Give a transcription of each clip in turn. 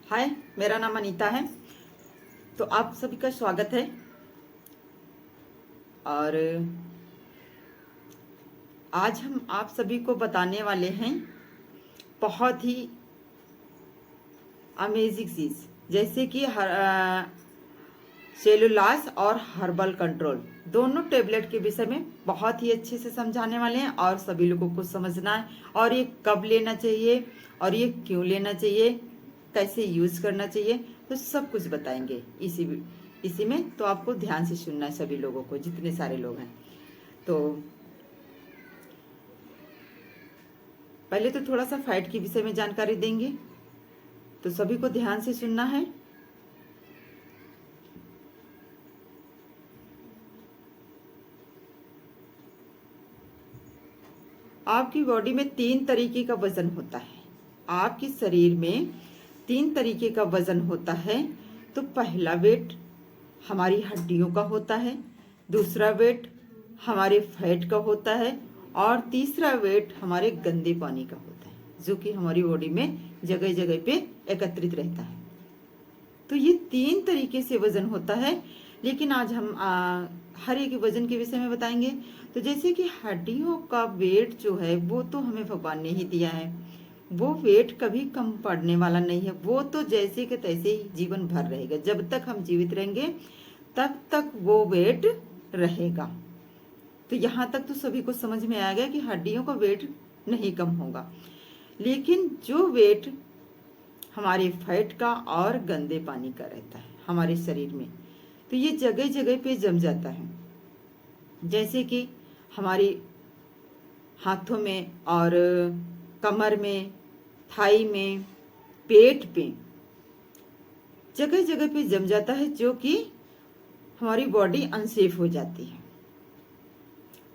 हाय, मेरा नाम अनीता है। तो आप सभी का स्वागत है। और आज हम आप सभी को बताने वाले हैं बहुत ही अमेजिंग चीज़, जैसे कि सेलुलास और हर्बल कंट्रोल दोनों टेबलेट के विषय में बहुत ही अच्छे से समझाने वाले हैं और सभी लोगों को समझना है और ये कब लेना चाहिए और ये क्यों लेना चाहिए, कैसे यूज करना चाहिए, तो सब कुछ बताएंगे इसी में। तो आपको ध्यान से सुनना है सभी लोगों को, जितने सारे लोग हैं। तो पहले तो थोड़ा सा फैट के विषय में जानकारी देंगे, तो सभी को ध्यान से सुनना है। आपकी बॉडी में 3 तरीके का वजन होता है। आपके शरीर में 3 तरीके का वजन होता है। तो पहला वेट हमारी हड्डियों का होता है, दूसरा वेट हमारे फैट का होता है और तीसरा वेट हमारे गंदे पानी का होता है, जो कि हमारी बॉडी में जगह जगह पे एकत्रित रहता है। तो ये 3 तरीके से वजन होता है, लेकिन आज हम हर एक वजन के विषय में बताएंगे। तो जैसे कि हड्डियों का वेट जो है वो तो हमें भगवान ने ही दिया है, वो वेट कभी कम पड़ने वाला नहीं है। वो तो जैसे के तैसे ही जीवन भर रहेगा, जब तक हम जीवित रहेंगे तब तक वो वेट रहेगा। तो यहाँ तक तो सभी को समझ में आ गया कि हड्डियों का वेट नहीं कम होगा, लेकिन जो वेट हमारे फैट का और गंदे पानी का रहता है हमारे शरीर में, तो ये जगह जगह पे जम जाता है। जैसे कि हमारी हाथों में और कमर में, थाई में, पेट पे जगह जगह पे जम जाता है, जो कि हमारी बॉडी अनसेफ हो जाती है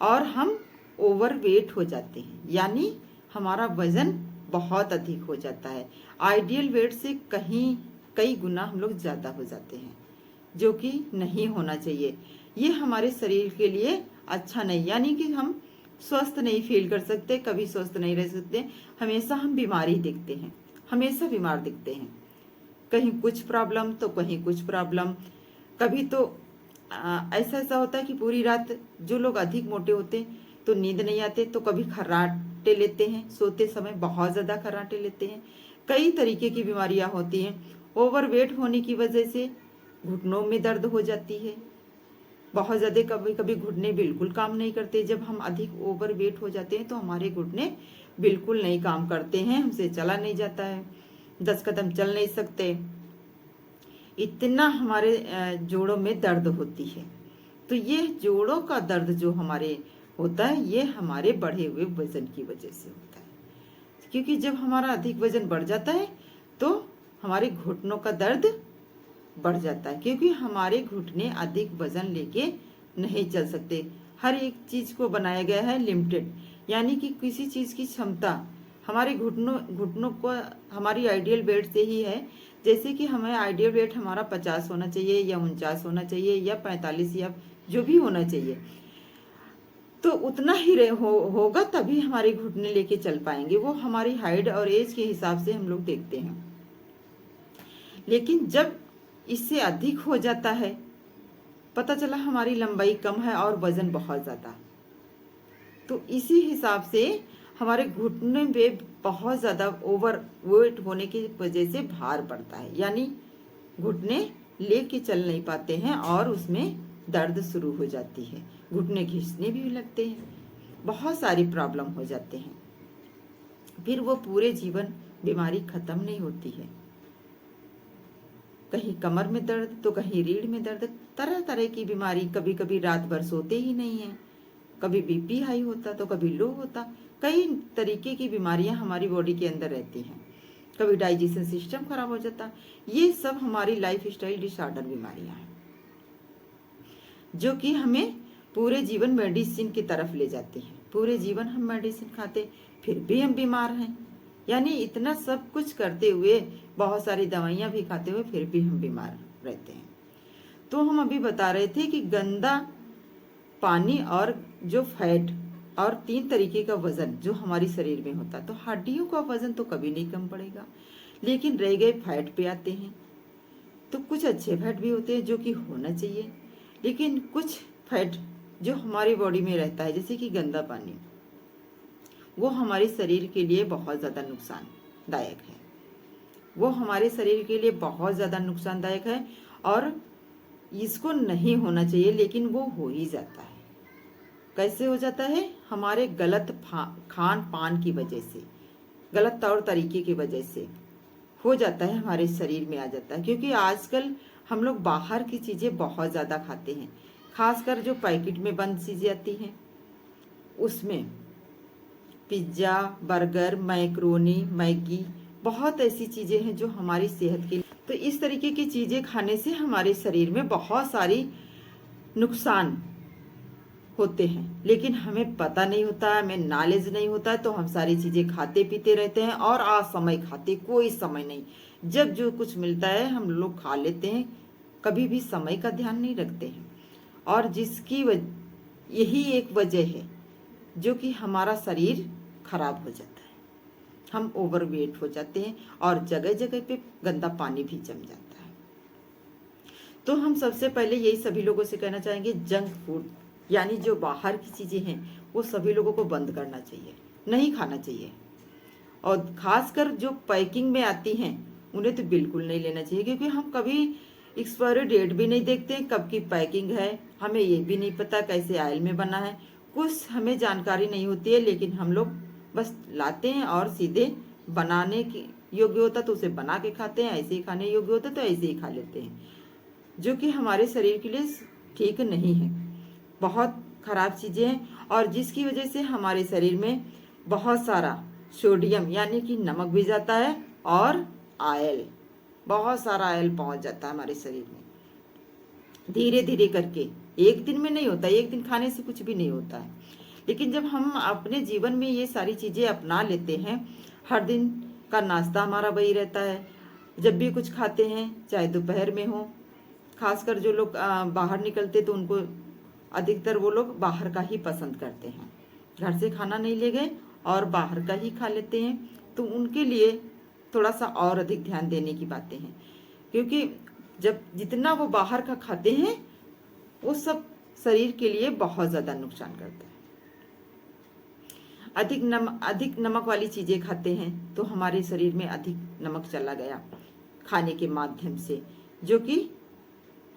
और हम ओवरवेट हो जाते हैं, यानी हमारा वजन बहुत अधिक हो जाता है। आइडियल वेट से कई गुना हम लोग ज्यादा हो जाते हैं, जो कि नहीं होना चाहिए। ये हमारे शरीर के लिए अच्छा नहीं, यानी कि हम स्वस्थ नहीं फील कर सकते, कभी स्वस्थ नहीं रह सकते। हमेशा हम बीमारी दिखते हैं, हमेशा बीमार दिखते हैं, कहीं कुछ प्रॉब्लम तो कहीं कुछ प्रॉब्लम। कभी तो ऐसा ऐसा होता है कि पूरी रात जो लोग अधिक मोटे होते तो नींद नहीं आते, तो कभी खर्राटे लेते हैं, सोते समय बहुत ज्यादा खर्राटे लेते हैं। कई तरीके की बीमारियां होती हैं। ओवरवेट होने की वजह से घुटनों में दर्द हो जाती है बहुत ज्यादा। कभी कभी घुटने बिल्कुल काम नहीं करते। जब हम अधिक ओवरवेट हो जाते हैं तो हमारे घुटने बिल्कुल नहीं काम करते हैं, हमसे चला नहीं जाता है, 10 कदम चल नहीं सकते, इतना हमारे जोड़ों में दर्द होती है। तो ये जोड़ों का दर्द जो हमारे होता है, ये हमारे बढ़े हुए वजन की वजह से होता है। क्योंकि जब हमारा अधिक वजन बढ़ जाता है तो हमारे घुटनों का दर्द बढ़ जाता है, क्योंकि हमारे घुटने अधिक वजन लेके नहीं चल सकते। हर एक चीज को बनाया गया है लिमिटेड, यानी कि किसी चीज की क्षमता हमारे घुटनों को हमारी आइडियल वेट से ही है। जैसे कि हमें आइडियल वेट हमारा 50 होना चाहिए या 49 होना चाहिए या 45 या जो भी होना चाहिए, तो उतना ही होगा तभी हमारे घुटने लेके चल पाएंगे। वो हमारी हाइट और एज के हिसाब से हम लोग देखते हैं। लेकिन जब इससे अधिक हो जाता है, पता चला हमारी लंबाई कम है और वजन बहुत ज्यादा, तो इसी हिसाब से हमारे घुटने पे बहुत ज्यादा ओवर वेट होने की वजह से भार पड़ता है, यानी घुटने लेके चल नहीं पाते हैं और उसमें दर्द शुरू हो जाती है, घुटने घिसने भी लगते हैं, बहुत सारी प्रॉब्लम हो जाते हैं। फिर वो पूरे जीवन बीमारी खत्म नहीं होती है। कहीं कमर में दर्द तो कहीं रीढ़ में दर्द, तरह तरह की बीमारी। कभी कभी रात भर सोते ही नहीं है, कभी बीपी हाई होता तो कभी लो होता। कई तरीके की बीमारियां हमारी बॉडी के अंदर रहती हैं। कभी डाइजेशन सिस्टम खराब हो जाता। ये सब हमारी लाइफ स्टाइल डिसऑर्डर बीमारियां हैं, जो कि हमें पूरे जीवन मेडिसिन की तरफ ले जाती हैं। पूरे जीवन हम मेडिसिन खाते फिर भी हम बीमार हैं, यानी इतना सब कुछ करते हुए, बहुत सारी दवाइयां भी खाते हुए फिर भी हम बीमार रहते हैं। तो हम अभी बता रहे थे कि गंदा पानी और जो फैट और 3 तरीके का वजन जो हमारे शरीर में होता है, तो हड्डियों का वजन तो कभी नहीं कम पड़ेगा, लेकिन रह गए फैट पे आते हैं। तो कुछ अच्छे फैट भी होते हैं जो कि होना चाहिए, लेकिन कुछ फैट जो हमारी बॉडी में रहता है, जैसे कि गंदा पानी, वो हमारे शरीर के लिए बहुत ज़्यादा नुकसानदायक है। वो हमारे शरीर के लिए बहुत ज़्यादा नुकसानदायक है और इसको नहीं होना चाहिए, लेकिन वो हो ही जाता है। कैसे हो जाता है? हमारे गलत खान पान की वजह से, गलत तौर तरीके की वजह से हो जाता है, हमारे शरीर में आ जाता है। क्योंकि आजकल हम लोग बाहर की चीज़ें बहुत ज़्यादा खाते हैं, खासकर जो पैकेट में बंद चीज़ें आती हैं, उसमें पिज्ज़ा, बर्गर, मैक्रोनी, मैगी, बहुत ऐसी चीज़ें हैं जो हमारी सेहत के लिए, तो इस तरीके की चीज़ें खाने से हमारे शरीर में बहुत सारी नुकसान होते हैं, लेकिन हमें पता नहीं होता, हमें नॉलेज नहीं होता, तो हम सारी चीज़ें खाते पीते रहते हैं और असमय खाते, कोई समय नहीं, जब जो कुछ मिलता है हम लोग खा लेते हैं, कभी भी समय का ध्यान नहीं रखते हैं। और जिसकी यही एक वजह है जो कि हमारा शरीर खराब हो जाता है, हम ओवरवेट हो जाते हैं और जगह जगह पे गंदा पानी भी जम जाता है। तो हम सबसे पहले यही सभी लोगों से कहना चाहेंगे, जंक फूड यानी जो बाहर की चीज़ें हैं वो सभी लोगों को बंद करना चाहिए, नहीं खाना चाहिए। और खासकर जो पैकिंग में आती हैं उन्हें तो बिल्कुल नहीं लेना चाहिए, क्योंकि हम कभी एक्सपायरी डेट भी नहीं देखते हैं, कब की पैकिंग है, हमें ये भी नहीं पता कैसे ऑयल में बना है, कुछ हमें जानकारी नहीं होती है, लेकिन हम लोग बस लाते हैं और सीधे बनाने की योग्य होता तो उसे बना के खाते हैं, ऐसे ही खाने योग्य होता तो ऐसे ही खा लेते हैं, जो कि हमारे शरीर के लिए ठीक नहीं है, बहुत खराब चीज़ें हैं। और जिसकी वजह से हमारे शरीर में बहुत सारा सोडियम यानी कि नमक भी जाता है और आयल, बहुत सारा आयल पहुंच जाता है हमारे शरीर में, धीरे धीरे करके। एक दिन में नहीं होता, एक दिन खाने से कुछ भी नहीं होता है, लेकिन जब हम अपने जीवन में ये सारी चीज़ें अपना लेते हैं, हर दिन का नाश्ता हमारा वही रहता है, जब भी कुछ खाते हैं चाहे दोपहर में हो, खासकर जो लोग बाहर निकलते तो उनको अधिकतर वो लोग बाहर का ही पसंद करते हैं, घर से खाना नहीं ले गए और बाहर का ही खा लेते हैं, तो उनके लिए थोड़ा सा और अधिक ध्यान देने की बातें हैं, क्योंकि जब जितना वो बाहर का खाते हैं वो सब शरीर के लिए बहुत ज़्यादा नुकसान करता है। अधिक नमक वाली चीज़ें खाते हैं तो हमारे शरीर में अधिक नमक चला गया खाने के माध्यम से, जो कि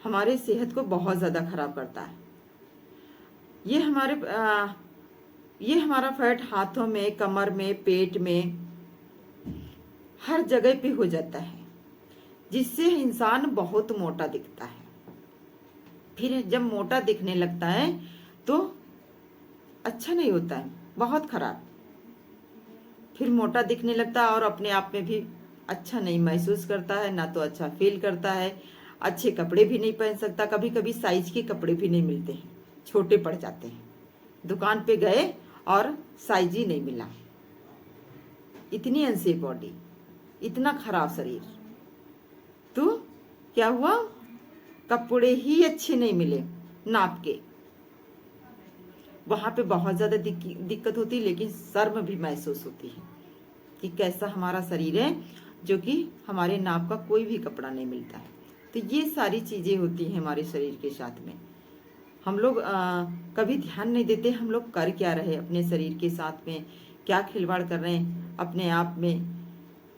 हमारे सेहत को बहुत ज़्यादा खराब करता है। ये हमारा फैट हाथों में, कमर में, पेट में, हर जगह पे हो जाता है, जिससे इंसान बहुत मोटा दिखता है। फिर जब मोटा दिखने लगता है तो अच्छा नहीं होता है, बहुत खराब। फिर मोटा दिखने लगता है और अपने आप में भी अच्छा नहीं महसूस करता है, ना तो अच्छा फील करता है, अच्छे कपड़े भी नहीं पहन सकता, कभी कभी साइज के कपड़े भी नहीं मिलते हैं, छोटे पड़ जाते हैं, दुकान पे गए और साइज ही नहीं मिला, इतनी अनसेफ बॉडी, इतना खराब शरीर, तो क्या हुआ, कपड़े ही अच्छे नहीं मिले नाप के, वहां पे बहुत ज्यादा दिक्कत होती है, लेकिन शर्म भी महसूस होती है कि कैसा हमारा शरीर है जो कि हमारे नाप का कोई भी कपड़ा नहीं मिलता है। तो ये सारी चीजें होती हैं हमारे शरीर के साथ में, हम लोग कभी ध्यान नहीं देते हम लोग कर क्या रहे अपने शरीर के साथ में, क्या खिलवाड़ कर रहे हैं अपने आप में,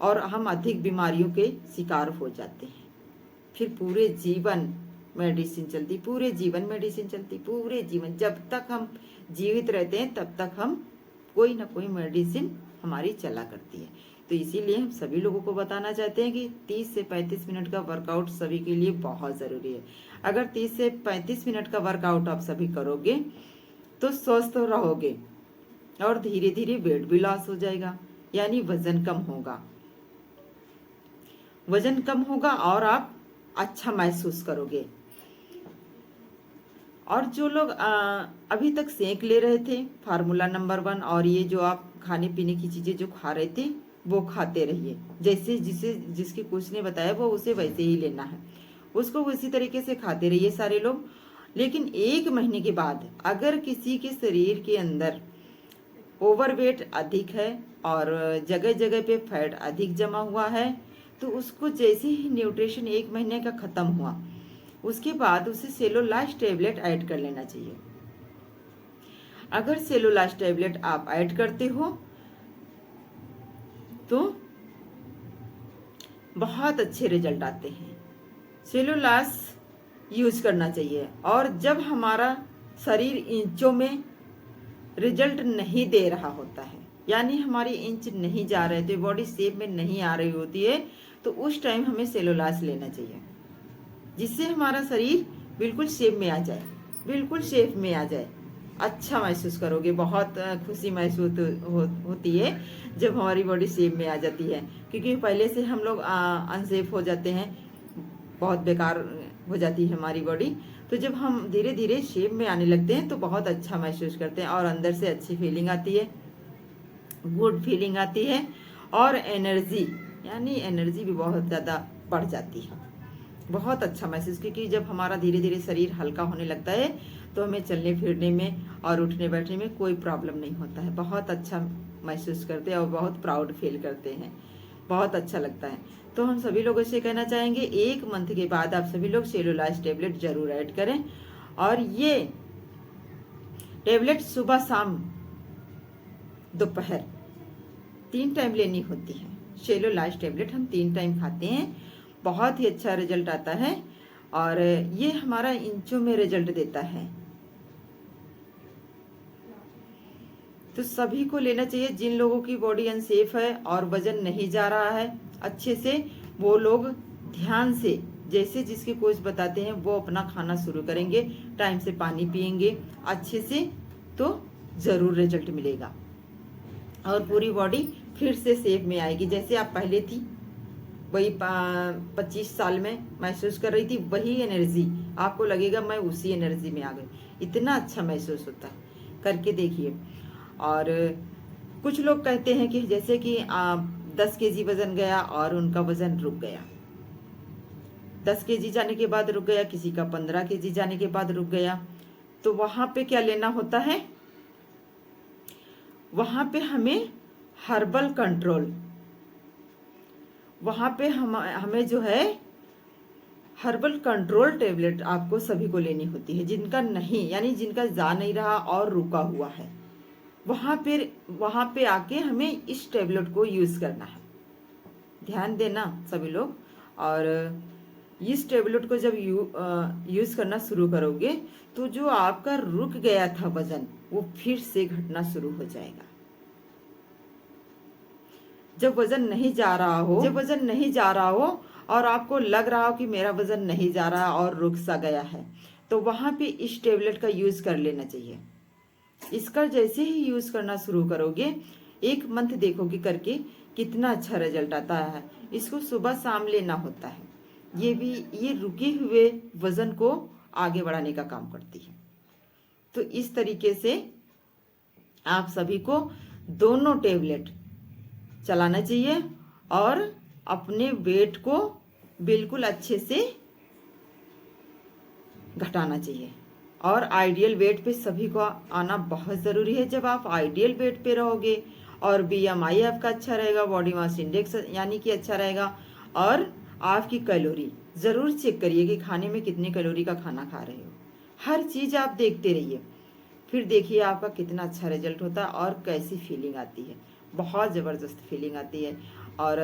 और हम अधिक बीमारियों के शिकार हो जाते हैं। फिर पूरे जीवन मेडिसिन चलती, पूरे जीवन मेडिसिन चलती, पूरे जीवन जब तक हम जीवित रहते हैं तब तक हम कोई ना कोई मेडिसिन हमारी चला करती है। तो इसीलिए हम सभी लोगों को बताना चाहते हैं कि 30 से 35 मिनट का वर्कआउट सभी के लिए बहुत ज़रूरी है। अगर 30 से 35 मिनट का वर्कआउट आप सभी करोगे तो स्वस्थ रहोगे और धीरे धीरे वेट भी लॉस हो जाएगा, यानी वजन कम होगा, वजन कम होगा और आप अच्छा महसूस करोगे। और जो लोग अभी तक सेंक ले रहे थे फार्मूला नंबर 1 और ये जो आप खाने पीने की चीज़ें जो खा रहे थे वो खाते रहिए, जैसे जिसके कोच ने बताया वो उसे वैसे ही लेना है, उसको उसी तरीके से खाते रहिए सारे लोग। लेकिन 1 महीने के बाद अगर किसी के शरीर के अंदर ओवरवेट अधिक है और जगह जगह पे फैट अधिक जमा हुआ है तो उसको जैसे ही न्यूट्रिशन 1 महीने का ख़त्म हुआ, उसके बाद उसे सेलुलास टैबलेट ऐड कर लेना चाहिए। अगर सेलुलास टैबलेट आप ऐड करते हो तो बहुत अच्छे रिजल्ट आते हैं। सेलुलास यूज करना चाहिए। और जब हमारा शरीर इंचों में रिजल्ट नहीं दे रहा होता है, यानी हमारी इंच नहीं जा रहे थे, बॉडी शेप में नहीं आ रही होती है, तो उस टाइम हमें सेलुलास लेना चाहिए, जिससे हमारा शरीर बिल्कुल शेप में आ जाए, बिल्कुल शेप में आ जाए। अच्छा महसूस करोगे, बहुत खुशी महसूस होती है जब हमारी बॉडी शेप में आ जाती है, क्योंकि पहले से हम लोग अनशेप हो जाते हैं, बहुत बेकार हो जाती है हमारी बॉडी। तो जब हम धीरे धीरे शेप में आने लगते हैं तो बहुत अच्छा महसूस करते हैं और अंदर से अच्छी फीलिंग आती है, गुड फीलिंग आती है और एनर्जी, यानी एनर्जी भी बहुत ज़्यादा बढ़ जाती है। बहुत अच्छा महसूस, क्योंकि जब हमारा धीरे धीरे शरीर हल्का होने लगता है तो हमें चलने फिरने में और उठने बैठने में कोई प्रॉब्लम नहीं होता है। बहुत अच्छा महसूस करते हैं और बहुत प्राउड फील करते हैं, बहुत अच्छा लगता है। तो हम सभी लोगों से कहना चाहेंगे 1 मंथ के बाद आप सभी लोग सेलुलास टैबलेट जरूर ऐड करें। और ये टैबलेट सुबह शाम दोपहर 3 टाइम लेनी होती है। सेलुलास टैबलेट हम 3 टाइम खाते हैं, बहुत ही अच्छा रिजल्ट आता है और ये हमारा इंचों में रिजल्ट देता है। तो सभी को लेना चाहिए। जिन लोगों की बॉडी अनसेफ है और वजन नहीं जा रहा है अच्छे से, वो लोग ध्यान से, जैसे जिसके कोच बताते हैं वो अपना खाना शुरू करेंगे, टाइम से पानी पिएंगे अच्छे से, तो जरूर रिजल्ट मिलेगा और पूरी बॉडी फिर से शेप में आएगी। जैसे आप पहले थी, वही 25 साल में महसूस कर रही थी, वही एनर्जी आपको लगेगा मैं उसी एनर्जी में आ गई। इतना अच्छा महसूस होता है, करके देखिए। और कुछ लोग कहते हैं कि जैसे कि 10 केजी वजन गया और उनका वजन रुक गया, 10 केजी जाने के बाद रुक गया, किसी का 15 केजी जाने के बाद रुक गया, तो वहां पे क्या लेना होता है, वहां पे हमें हर्बल कंट्रोल, वहां पे हमें जो है हर्बल कंट्रोल टेबलेट आपको सभी को लेनी होती है। जिनका नहीं, यानी जिनका जा नहीं रहा और रुका हुआ है, वहां पे आके हमें इस टेबलेट को यूज करना है। ध्यान देना सभी लोग। और इस टेबलेट को जब यूज करना शुरू करोगे तो जो आपका रुक गया था वजन, वो फिर से घटना शुरू हो जाएगा। जब वजन नहीं जा रहा हो और आपको लग रहा हो कि मेरा वजन नहीं जा रहा और रुक सा गया है, तो वहां पे इस टेबलेट का यूज कर लेना चाहिए। इसका जैसे ही यूज करना शुरू करोगे, 1 मंथ देखोगे करके कितना अच्छा रिजल्ट आता है। इसको सुबह शाम लेना होता है। ये रुके हुए वजन को आगे बढ़ाने का काम करती है। तो इस तरीके से आप सभी को दोनों टेबलेट चलाना चाहिए और अपने वेट को बिल्कुल अच्छे से घटाना चाहिए। और आइडियल वेट पे सभी को आना बहुत ज़रूरी है। जब आप आइडियल वेट पे रहोगे और BMI आपका अच्छा रहेगा, बॉडी मास इंडेक्स यानी कि अच्छा रहेगा, और आपकी कैलोरी ज़रूर चेक करिए कि खाने में कितने कैलोरी का खाना खा रहे हो। हर चीज़ आप देखते रहिए, फिर देखिए आपका कितना अच्छा रिजल्ट होता है और कैसी फीलिंग आती है। बहुत ज़बरदस्त फीलिंग आती है और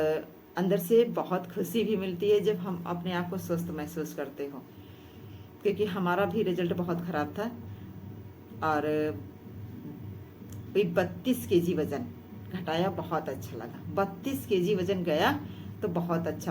अंदर से बहुत खुशी भी मिलती है जब हम अपने आप को स्वस्थ महसूस करते हो। क्योंकि हमारा भी रिजल्ट बहुत ख़राब था और 32 केजी वज़न घटाया, बहुत अच्छा लगा। 32 केजी वज़न गया तो बहुत अच्छा